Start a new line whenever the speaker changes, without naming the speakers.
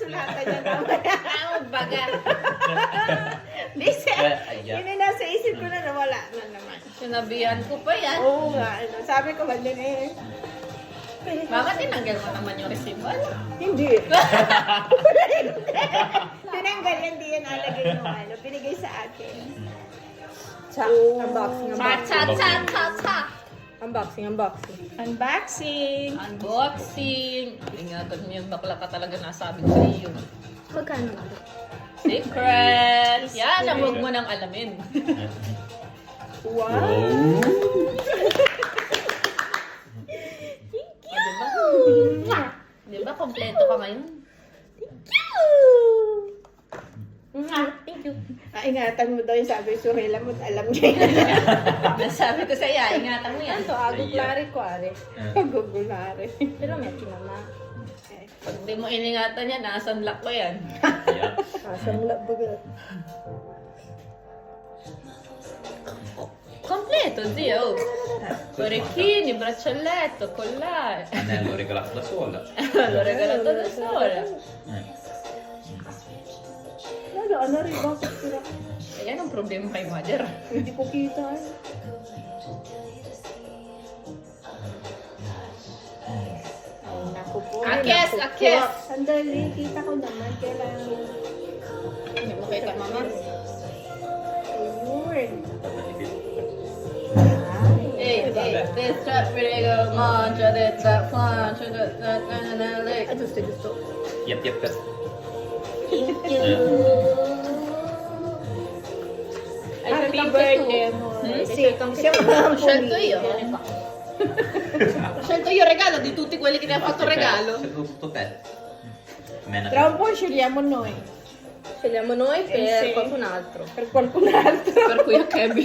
sulatan niya mamaya.
Baga.
Lisa,
Ayan.
yun yung nasa isip ko na nawala na naman.
Sinabihan ko pa yan.
Oo nga, ano, sabi ko ba din eh.
Bakit tinanggal mo naman yung resibo?
Hindi. Tinanggal yan, di yan alagay nung ano, binigay sa akin.
Cha, unboxing,
Cha, cha, cha, cha, cha.
unboxing.
Unboxing.
Unboxing. Ingatan mo yung bakla ka talaga nasabi ko sa iyo.
Magkano nga?
Secret! Yan, ang huwag mo nang alamin.
Wow.
Di ba, kompleto ka ngayon? Thank you.
Ingatan mo daw yung sabi, Surela mo, alam niya yun.
Nasabi ko sa iya, ingatan mo yan.
Ito, ago klari ko, are.
Pagugulari.
Pero may kinama.
Pag di mo iningatan yan, nasanlak ko yan.
Ayan.
Asa mula bagal.
Completo, zio. Orecchini, braccialetto, collare.
Anello regalato da sola.
L'ho regalato da sola.
Lalo, ano rin ba? Sira.
Ayan ang problema kay mother.
Hindi ko kita eh. Ay, naku po.
Akes,
naku po.
akes.
Sandali, kita ko naman. Kailangan.
Hindi mo kita, mama.
Ayun.
Hey, this trap really go on, shut it, that flan, shut it, that leg.
Ah, gusto.
Japp, japp, japp.
Happy birthday mo. Siya mga
Scelto io. Scelto io regalo di tutti quelli che ti hanno fatto regalo.
C'è tutto te. Mena.
Tra un po' scegliamo noi.
Scegliamo noi per
Sì.
qualcun altro.
Per qualcun altro.
Per cui a Kevin.